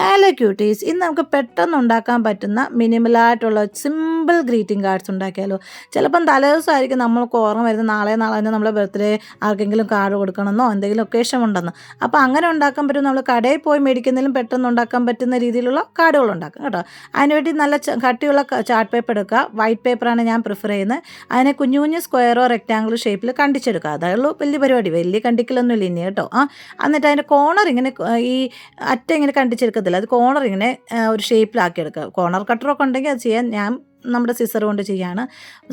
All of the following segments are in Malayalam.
ഹലോ ക്യൂട്ടീസ്, ഇന്ന് നമുക്ക് പെട്ടെന്ന് ഉണ്ടാക്കാൻ പറ്റുന്ന മിനിമലായിട്ടുള്ള സിമ്പിൾ ഗ്രീറ്റിംഗ് കാർഡ്സ് ഉണ്ടാക്കിയാലോ. ചിലപ്പം തലേദിവസമായിരിക്കും നമ്മൾക്ക് ഓർമ്മ വരുന്നത് നാളെ തന്നെ നമ്മുടെ ബർത്ത്ഡേ ആർക്കെങ്കിലും കാർഡ് കൊടുക്കണമെന്നോ എന്തെങ്കിലും ഒക്കേഷൻ ഉണ്ടെന്ന്. അപ്പോൾ അങ്ങനെ ഉണ്ടാക്കാൻ പറ്റും. നമ്മൾ കടയിൽ പോയി മേടിക്കുന്നതിലും പെട്ടെന്ന് ഉണ്ടാക്കാൻ പറ്റുന്ന രീതിയിലുള്ള കാർഡുകൾ ഉണ്ടാക്കും കേട്ടോ. അതിനുവേണ്ടി നല്ല കട്ടിയുള്ള ചാർട്ട് പേപ്പർ എടുക്കുക. വൈറ്റ് പേപ്പറാണ് ഞാൻ പ്രിഫർ ചെയ്യുന്നത്. അതിനെ കുഞ്ഞു കുഞ്ഞു സ്ക്വയറോ റെക്റ്റാങ്കിൾ ഷേപ്പിൽ കണ്ടിച്ചെടുക്കുക. അതായുള്ളൂ വലിയ പരിപാടി, വലിയ കണ്ടിക്കലൊന്നും ഇല്ല ഇനി കേട്ടോ. എന്നിട്ട് അതിൻ്റെ കോർണർ ഇങ്ങനെ ഈ അറ്റ ഇങ്ങനെ കണ്ടിച്ചെടുക്കത്തില്ല, അത് കോർണർ ഇങ്ങനെ ഒരു ഷേപ്പിലാക്കി എടുക്കുക. കോർണർ കട്ടറൊക്കെ ഉണ്ടെങ്കിൽ അത് ചെയ്യാൻ, ഞാൻ നമ്മുടെ സിസർ കൊണ്ട് ചെയ്യാണ്.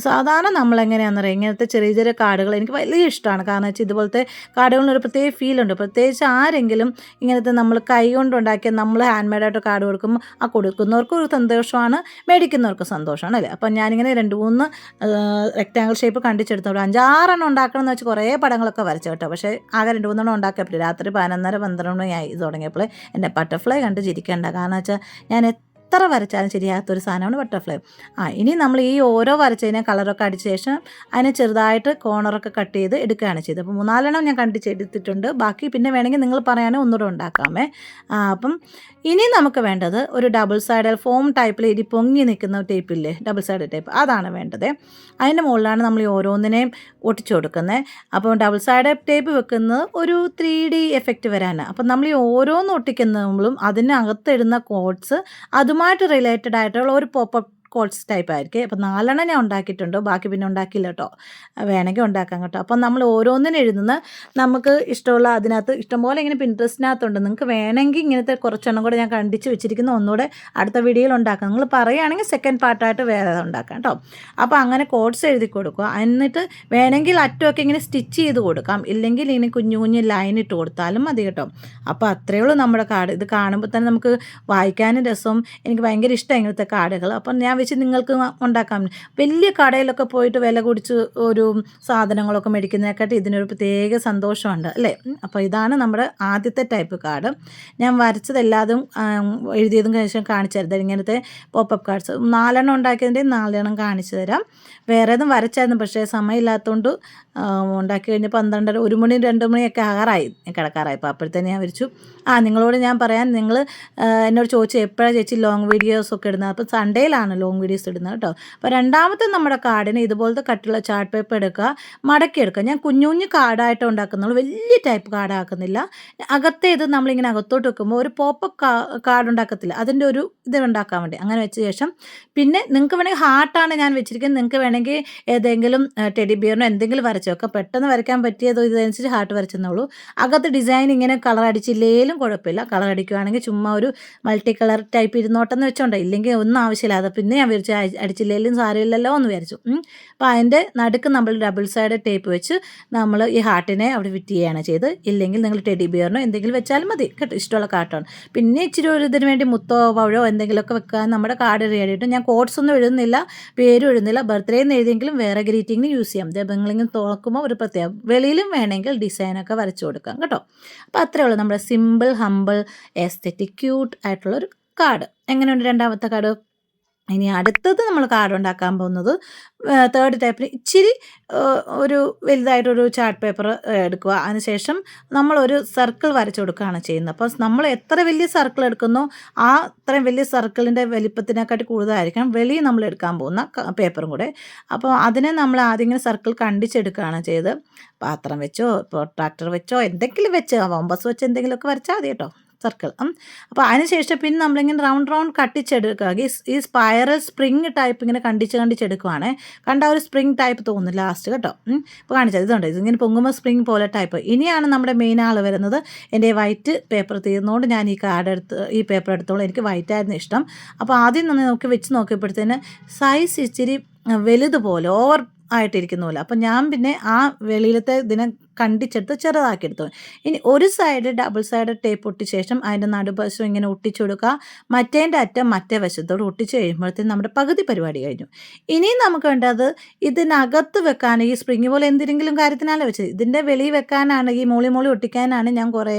സാധാരണ നമ്മളെങ്ങനെയാണെന്ന് പറയുക, ഇങ്ങനത്തെ ചെറിയ ചെറിയ കാർഡുകൾ എനിക്ക് വലിയ ഇഷ്ടമാണ്. കാരണം വെച്ചാൽ ഇതുപോലത്തെ കാർഡുകളിനൊരു പ്രത്യേക ഫീലുണ്ട്. പ്രത്യേകിച്ച് ആരെങ്കിലും ഇങ്ങനത്തെ നമ്മൾ കൈ കൊണ്ടുണ്ടാക്കിയ നമ്മൾ ഹാൻഡ് മെയ്ഡായിട്ട് കാർഡ് കൊടുക്കുമ്പോൾ ആ കൊടുക്കുന്നവർക്കും ഒരു സന്തോഷമാണ്, മേടിക്കുന്നവർക്കും സന്തോഷമാണ് അല്ലേ. അപ്പം ഞാനിങ്ങനെ 2-3 റെക്റ്റാങ്കിൾ ഷേപ്പ് കണ്ടിച്ചെടുത്തു. 5-6 ഉണ്ടാക്കണം എന്ന് വെച്ചാൽ കുറേ പടങ്ങളൊക്കെ വരച്ചു കേട്ടോ. പക്ഷേ ആകെ 2-3 ഉണ്ടാക്കാൻ പറ്റില്ല. രാത്രി 11-12 മണിയായി ഇത് തുടങ്ങിയപ്പോൾ. എൻ്റെ ബട്ടർഫ്ലൈ കണ്ട് ചിരിക്കേണ്ട, കാരണം വെച്ചാൽ ഞാൻ എത്ര വരച്ചാലും ശരിയാത്തൊരു സാധനമാണ് ബട്ടർഫ്ലൈ. ഇനി നമ്മൾ ഈ ഓരോ വരച്ചതിനെ കളറൊക്കെ അടിച്ച ശേഷം അതിനെ ചെറുതായിട്ട് കോർണറൊക്കെ കട്ട് ചെയ്ത് എടുക്കുകയാണ് ചെയ്തത്. അപ്പോൾ 3-4 ഞാൻ കണ്ടിച്ചെടുത്തിട്ടുണ്ട്. ബാക്കി പിന്നെ വേണമെങ്കിൽ നിങ്ങൾ പറയാനും ഒന്നുകൂടെ ഉണ്ടാക്കാമേ. അപ്പം ഇനി നമുക്ക് വേണ്ടത് ഒരു ഡബിൾ സൈഡ് ഫോം ടൈപ്പിൽ ഇനി പൊങ്ങി നിൽക്കുന്ന ടേപ്പില്ലേ, ഡബിൾ സൈഡ് ടേപ്പ്, അതാണ് വേണ്ടത്. അതിൻ്റെ മുകളിലാണ് നമ്മൾ ഈ ഓരോന്നിനെയും ഒട്ടിച്ചു കൊടുക്കുന്നത്. അപ്പോൾ ഡബിൾ സൈഡ് ടേപ്പ് വെക്കുന്നത് ഒരു 3D എഫക്റ്റ് വരാനാണ്. അപ്പം നമ്മൾ ഈ ഓരോന്ന് ഒട്ടിക്കുന്നതും അതിനകത്തിടുന്ന കോഡ്സ് അതുമായിട്ട് റിലേറ്റഡ് ആയിട്ടുള്ള ഒരു പോപ്പപ്പ് കോഡ്സ് ടൈപ്പ് ആയിരിക്കും. അപ്പോൾ 4 ഞാൻ ഉണ്ടാക്കിയിട്ടുണ്ട്, ബാക്കി പിന്നെ ഉണ്ടാക്കിയില്ല കേട്ടോ. വേണമെങ്കിൽ ഉണ്ടാക്കാം കേട്ടോ. അപ്പം നമ്മൾ ഓരോന്നിനും എഴുതുന്ന നമുക്ക് ഇഷ്ടമുള്ള അതിനകത്ത് ഇഷ്ടംപോലെ ഇങ്ങനെ പിൻട്രസ്റ്റിനകത്തുണ്ട്. നിങ്ങൾക്ക് വേണമെങ്കിൽ ഇങ്ങനത്തെ കുറച്ചെണ്ണം കൂടെ ഞാൻ കണ്ടിച്ച് വെച്ചിരിക്കുന്ന ഒന്നുകൂടെ അടുത്ത വീഡിയോയിൽ ഉണ്ടാക്കാം. നിങ്ങൾ പറയുകയാണെങ്കിൽ സെക്കൻഡ് പാർട്ടായിട്ട് വേറെ ഉണ്ടാക്കാം കേട്ടോ. അപ്പോൾ അങ്ങനെ കോഡ്സ് എഴുതി കൊടുക്കുക. എന്നിട്ട് വേണമെങ്കിൽ അറ്റമൊക്കെ ഇങ്ങനെ സ്റ്റിച്ച് ചെയ്ത് കൊടുക്കാം, ഇല്ലെങ്കിൽ ഇനി കുഞ്ഞു കുഞ്ഞു ലൈൻ ഇട്ട് കൊടുത്താലും മതി കേട്ടോ. അപ്പോൾ അത്രയേ ഉള്ളൂ നമ്മുടെ കാർഡ്. ഇത് കാണുമ്പോൾ തന്നെ നമുക്ക് വായിക്കാനും രസം. എനിക്ക് ഭയങ്കര ഇഷ്ടമാണ് ഇങ്ങനത്തെ കാർഡുകൾ. അപ്പം ഞാൻ വെച്ച് നിങ്ങൾക്ക് ഉണ്ടാക്കാം. വലിയ കടയിലൊക്കെ പോയിട്ട് വില കുടിച്ച് ഒരു സാധനങ്ങളൊക്കെ മേടിക്കുന്നതിനെക്കാട്ടി ഇതിനൊരു പ്രത്യേക സന്തോഷമുണ്ട് അല്ലേ. അപ്പോൾ ഇതാണ് നമ്മുടെ ആദ്യത്തെ ടൈപ്പ് കാർഡ്. ഞാൻ വരച്ചതെല്ലാതും എഴുതിയതും ശേഷം കാണിച്ചു തരാം. ഇങ്ങനത്തെ പോപ്പപ്പ് കാർഡ്സ് 4 ഉണ്ടാക്കിയതിൻ്റെ 4 കാണിച്ചു തരാം. വേറെ ഏതും വരച്ചായിരുന്നു, പക്ഷേ സമയമില്ലാത്തതുകൊണ്ട് ഉണ്ടാക്കി കഴിഞ്ഞപ്പോൾ 12, 1 മണി 2 മണിയൊക്കെ ആകാറായി, കിടക്കാറായപ്പോൾ. അപ്പോഴത്തേന് ഞാൻ വിളിച്ചു. നിങ്ങളോട് ഞാൻ പറയാൻ, നിങ്ങൾ എന്നോട് ചോദിച്ചു എപ്പോഴാണ് ചേച്ചി ലോങ് വീഡിയോസൊക്കെ ഇടുന്നത്. അപ്പോൾ സൺഡേയിലാണ് ലോങ് വീഡിയോസ് ഇടുന്നത് കേട്ടോ. അപ്പോൾ രണ്ടാമത്തെ നമ്മുടെ കാർഡിന് ഇതുപോലത്തെ കട്ടുള്ള ചാർട്ട് പേപ്പർ എടുക്കുക, മടക്കി എടുക്കുക. ഞാൻ കുഞ്ഞു കുഞ്ഞു കാർഡായിട്ട് ഉണ്ടാക്കുന്നുള്ളൂ, വലിയ ടൈപ്പ് കാർഡ് ആക്കുന്നില്ല. അകത്തെ ഇത് നമ്മളിങ്ങനെ അകത്തോട്ട് വെക്കുമ്പോൾ ഒരു പോപ്പപ്പ് കാർഡ് ഉണ്ടാക്കത്തില്ല, അതിൻ്റെ ഒരു ഇത് ഉണ്ടാക്കാൻ വേണ്ടി അങ്ങനെ വെച്ച ശേഷം പിന്നെ നിങ്ങൾക്ക് വേണമെങ്കിൽ ഹാർട്ടാണ് ഞാൻ വെച്ചിരിക്കുന്നത്. നിങ്ങൾക്ക് വേണമെങ്കിൽ ഏതെങ്കിലും ടെഡി ബിയറിനോ എന്തെങ്കിലും വരച്ച് വെക്കാം. പെട്ടെന്ന് വരയ്ക്കാൻ പറ്റിയതോ ഇതനുസരിച്ച് ഹാർട്ട് വരച്ചെന്നുള്ളൂ. അകത്ത് ഡിസൈൻ ഇങ്ങനെ കളർ അടിച്ചില്ലേലും കുഴപ്പമില്ല. കളർ അടിക്കുകയാണെങ്കിൽ ചുമ്മാ ഒരു മൾട്ടി കളർ ടൈപ്പ് ഇരുന്നോട്ടെന്ന് വെച്ചോണ്ടോ, ഇല്ലെങ്കിൽ ഒന്നും ആവശ്യമില്ല. അത് പിന്നെ ഞാൻ വിചാരിച്ചു അടിച്ചില്ലേലും സാരമില്ലല്ലോ എന്ന് വിചാരിച്ചു. അപ്പോൾ അതിൻ്റെ നടുക്ക് നമ്മൾ ഡബിൾ സൈഡ് ടേപ്പ് വെച്ച് നമ്മൾ ഈ ഹാർട്ടിനെ അവിടെ ഫിറ്റ് ചെയ്യുകയാണ് ചെയ്ത്. ഇല്ലെങ്കിൽ നിങ്ങൾ ടെഡി ബിയറിനോ എന്തെങ്കിലും വെച്ചാലും മതി കേട്ടോ, ഇഷ്ടമുള്ള കാർട്ടാണ്. പിന്നെ ഇച്ചിരി ഒരു ഇതിന് വേണ്ടി മുത്തോ പഴമോ എന്തെങ്കിലുമൊക്കെ വെക്കാൻ നമ്മുടെ കാർഡ് റെഡി ആയിട്ട്. ഞാൻ കോഡ്സ് ഒന്നും എഴുതുന്നില്ല, പേരും എഴുതുന്നില്ല. ബർത്ത്ഡേ എന്ന് എഴുതിയെങ്കിലും വേറെ ഗ്രീറ്റിങ്ങിന് യൂസ് ചെയ്യാം. നിങ്ങളിങ്ങനെ തുറക്കുമ്പോൾ ഒരു പ്രത്യേകം വെളിയിലും വേണമെങ്കിൽ ഡിസൈനൊക്കെ വരച്ചു കൊടുക്കാം കേട്ടോ. അപ്പോൾ അത്രയേ ഉള്ളൂ നമ്മുടെ സിമ്പിൾ ഹമ്പിൾ എസ്തെറ്റിക് ക്യൂട്ട് ആയിട്ടുള്ളൊരു കാർഡ്. എങ്ങനെയുണ്ട് രണ്ടാമത്തെ കാർഡ്? ഇനി അടുത്തത് നമ്മൾ കാർഡ് ഉണ്ടാക്കാൻ പോകുന്നത് തേർഡ് ടൈപ്പിന് ഇച്ചിരി ഒരു വലുതായിട്ടൊരു ചാർട്ട് പേപ്പർ എടുക്കുക. അതിനുശേഷം നമ്മളൊരു സർക്കിൾ വരച്ചു കൊടുക്കുകയാണ് ചെയ്യുന്നത്. അപ്പോൾ നമ്മൾ എത്ര വലിയ സർക്കിൾ എടുക്കുന്നോ അത്രയും വലിയ സർക്കിളിൻ്റെ വലിപ്പത്തിനെക്കാട്ടി കൂടുതലായിരിക്കണം വെളിയിൽ നമ്മൾ എടുക്കാൻ പോകുന്ന പേപ്പറും കൂടെ. അപ്പോൾ അതിനെ നമ്മൾ ആദ്യം ഇങ്ങനെ സർക്കിൾ കണ്ടിച്ചെടുക്കുകയാണ് ചെയ്ത്. പാത്രം വെച്ചോ ട്രാക്ടർ വെച്ചോ എന്തെങ്കിലും വെച്ച് കോമ്പസ് വെച്ച് എന്തെങ്കിലുമൊക്കെ വരച്ചാൽ മതി കേട്ടോ സർക്കിൾ. അപ്പോൾ അതിനുശേഷം പിന്നെ നമ്മളിങ്ങനെ റൗണ്ട് കട്ടിച്ചെടുക്കുക. ഈ സ്പൈറൽ സ്പ്രിങ് ടൈപ്പ് ഇങ്ങനെ കണ്ടിച്ചെടുക്കുവാണ്. കണ്ട ഒരു സ്പ്രിങ് ടൈപ്പ് തോന്നുന്നു ലാസ്റ്റ് കേട്ടോ. ഇപ്പോൾ കാണിച്ചത് ഇതുണ്ട്, ഇതിങ്ങനെ പൊങ്ങുമ്പോൾ സ്പ്രിങ് പോലെ ടൈപ്പ്. ഇനിയാണ് നമ്മുടെ മെയിൻ ആൾ വരുന്നത്. എൻ്റെ വൈറ്റ് പേപ്പർ തീർന്നുകൊണ്ട് ഞാൻ ഈ പേപ്പർ എടുത്തോളം. എനിക്ക് വൈറ്റ് ആയിരുന്നു ഇഷ്ടം. അപ്പോൾ ആദ്യം നമുക്ക് വെച്ച് നോക്കിയപ്പോഴത്തേന് സൈസ് ഇച്ചിരി വലുതുപോലെ ഓവർ ആയിട്ടിരിക്കുന്ന പോലെ. അപ്പം ഞാൻ പിന്നെ ആ വെളിയിലത്തെ ഇതിനെ കണ്ടിച്ചെടുത്ത് ചെറുതാക്കിയെടുത്തു. ഇനി ഒരു സൈഡ് ഡബിൾ സൈഡ് ടേപ്പ് ഒട്ടിച്ച ശേഷം അതിൻ്റെ നടുവശം ഇങ്ങനെ ഒട്ടിച്ചു കൊടുക്കുക. മറ്റേൻ്റെ അറ്റം മറ്റേ വശത്തോട് ഒട്ടിച്ച് കഴിയുമ്പോഴത്തേക്കും നമ്മുടെ പകുതി പരിപാടി കഴിഞ്ഞു. ഇനിയും നമുക്ക് വേണ്ടത് ഇതിനകത്ത് വെക്കാൻ, ഈ സ്പ്രിങ് പോലെ എന്തെങ്കിലും കാര്യത്തിനാണ് വെച്ചത്. ഇതിൻ്റെ വെളിയിൽ വെക്കാനാണ്, ഈ മോളി ഒട്ടിക്കാനാണ് ഞാൻ കുറേ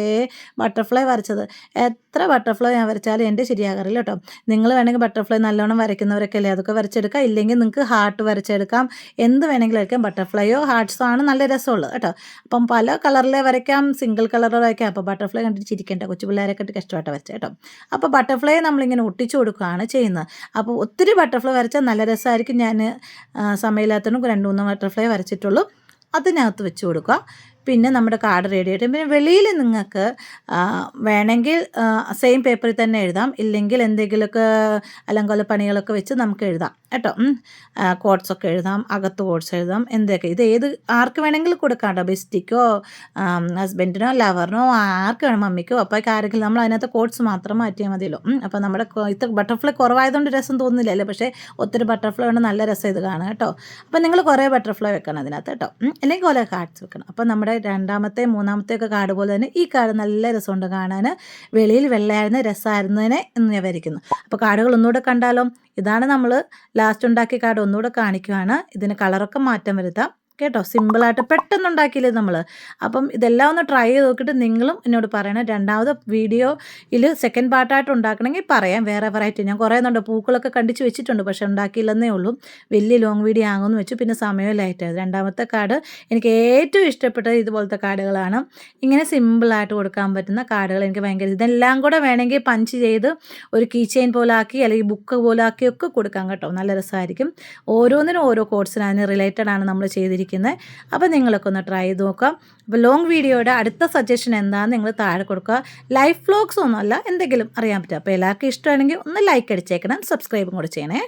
ബട്ടർഫ്ലൈ വരച്ചത്. എത്ര ബട്ടർഫ്ലൈ ഞാൻ വരച്ചാലും എൻ്റെ ശരിയാകാറില്ല കേട്ടോ. നിങ്ങൾ വേണമെങ്കിൽ ബട്ടർഫ്ലൈ നല്ലോണം വരയ്ക്കുന്നവരൊക്കെ അല്ലേ, അതൊക്കെ വരച്ചെടുക്കാം. ഇല്ലെങ്കിൽ നിങ്ങൾക്ക് ഹാർട്ട് വരച്ചെടുക്കാം, എന്ത് വേണമെങ്കിലും വരയ്ക്കാം. ബട്ടർഫ്ലൈയോ ഹാർട്ട്സോ ആണ് നല്ല രസമുള്ളത് കേട്ടോ. അപ്പം പല കളറിലെ വരയ്ക്കാം, സിംഗിൾ കളർ വരയ്ക്കാം. അപ്പോൾ ബട്ടർഫ്ലൈ കണ്ടിട്ട് ചിരിക്കേണ്ട, കൊച്ചു പിള്ളേരൊക്കെ കഷ്ടമായിട്ട് വരച്ചത് കേട്ടോ. അപ്പോൾ ബട്ടർഫ്ലൈ നമ്മളിങ്ങനെ ഒട്ടിച്ചു കൊടുക്കുകയാണ് ചെയ്യുന്നത്. അപ്പോൾ ഒത്തിരി ബട്ടർഫ്ലൈ വരച്ചാൽ നല്ല രസമായിരിക്കും. ഞാൻ സമയമില്ലാത്തതുകൊണ്ട് 2-3 ബട്ടർഫ്ലൈ വരച്ചിട്ടുള്ളൂ. അതിനകത്ത് വെച്ച് കൊടുക്കുക. പിന്നെ നമ്മുടെ കാർഡ് റെഡി ആയിട്ട്. പിന്നെ വെളിയിൽ നിങ്ങൾക്ക് വേണമെങ്കിൽ സെയിം പേപ്പറിൽ തന്നെ എഴുതാം, ഇല്ലെങ്കിൽ എന്തെങ്കിലുമൊക്കെ അലങ്കോല പണികളൊക്കെ വെച്ച് നമുക്ക് എഴുതാം കേട്ടോ. കോട്ട്സൊക്കെ എഴുതാം, അകത്ത് കോട്ട്സ് എഴുതാം, എന്തൊക്കെ. ഇത് ആർക്ക് വേണമെങ്കിലും കൊടുക്കാം കേട്ടോ. ബെസ്റ്റിക്കോ ഹസ്ബൻഡിനോ ലവറിനോ ആർക്ക് വേണം, മമ്മിക്കോ അപ്പോഴേക്ക് ആരെങ്കിലും. നമ്മൾ അതിനകത്ത് കോട്ട്സ് മാത്രം മാറ്റിയാൽ മതിയല്ലോ. അപ്പോൾ നമ്മുടെ ഇത് ബട്ടർഫ്ലൈ കുറവായതുകൊണ്ട് രസം തോന്നുന്നില്ലല്ലോ, പക്ഷേ ഒത്തിരി ബട്ടർഫ്ലൈ കൊണ്ട് നല്ല രസം ഇത് കാണാം കേട്ടോ. അപ്പോൾ നിങ്ങൾ കുറേ ബട്ടർഫ്ലൈ വെക്കണം അതിനകത്ത് കേട്ടോ, അല്ലെങ്കിൽ കുറേ കാർഡ്സ് വെക്കണം. അപ്പോൾ നമ്മുടെ 2-ാമത്തെ 3-ാമത്തെ ഒക്കെ കാർഡ് പോലെ തന്നെ ഈ കാർഡ് നല്ല രസമുണ്ട് കാണാൻ. വെളിയിൽ വെള്ളയായിരുന്ന രസമായിരുന്നതിനെ എന്ന് ഞാൻ വരയ്ക്കുന്നു. അപ്പോൾ കാർഡുകൾ ഒന്നുകൂടെ കണ്ടാലോ. ഇതാണ് നമ്മൾ ലാസ്റ്റ് ഉണ്ടാക്കിയ കാർഡ്. ഒന്നുകൂടെ കാണിക്കുവാണ്. ഇതിന് കളറൊക്കെ മാറ്റം വരുത്താം കേട്ടോ. സിമ്പിളായിട്ട് പെട്ടെന്ന് ഉണ്ടാക്കിയില്ലേ നമ്മൾ. അപ്പം ഇതെല്ലാം ഒന്ന് ട്രൈ ചെയ്ത് നോക്കിയിട്ട് നിങ്ങളും എന്നോട് പറയണം. 2ാമത് വീഡിയോയിൽ സെക്കൻഡ് പാർട്ടായിട്ട് ഉണ്ടാക്കണമെങ്കിൽ പറയാം, വേറെ വെറൈറ്റി. ഞാൻ കുറേ എന്നുണ്ട് പൂക്കളൊക്കെ കണ്ടിച്ച് വെച്ചിട്ടുണ്ട്, പക്ഷേ ഉണ്ടാക്കിയില്ലെന്നേ ഉള്ളൂ. വലിയ ലോങ് വീഡിയോ ആകുമെന്ന് വെച്ചു, പിന്നെ സമയമില്ലായിട്ടായത്. 2ാമത്തെ കാർഡ് എനിക്ക് ഏറ്റവും ഇഷ്ടപ്പെട്ടത് ഇതുപോലത്തെ കാർഡുകളാണ്. ഇങ്ങനെ സിമ്പിളായിട്ട് കൊടുക്കാൻ പറ്റുന്ന കാർഡുകൾ എനിക്ക് ഭയങ്കര. ഇതെല്ലാം കൂടെ വേണമെങ്കിൽ പഞ്ച് ചെയ്ത് ഒരു കീ ചെയിൻ പോലെ ആക്കി, അല്ലെങ്കിൽ ബുക്ക് പോലെ ആക്കിയൊക്കെ കൊടുക്കാം കേട്ടോ. നല്ല രസമായിരിക്കും. ഓരോന്നിനും ഓരോ കോഡ്സിന് അതിന് റിലേറ്റഡ് ആണ് നമ്മൾ ചെയ്തിരിക്കുന്നത്. അപ്പോൾ നിങ്ങളൊക്കെ ഒന്ന് ട്രൈ ചെയ്ത് നോക്കാം. അപ്പോൾ ലോങ് വീഡിയോയുടെ അടുത്ത സജഷൻ എന്താണെന്ന് നിങ്ങൾ താഴെ കൊടുക്കുക. ലൈഫ് വ്ലോഗ്സ് ഒന്നുമല്ല, എന്തെങ്കിലും അറിയാൻ പറ്റും. അപ്പോൾ എല്ലാവർക്കും ഇഷ്ടമാണെങ്കിൽ ഒന്ന് ലൈക്ക് അടിച്ചേക്കണം, സബ്സ്ക്രൈബും കൂടെ ചെയ്യണേ.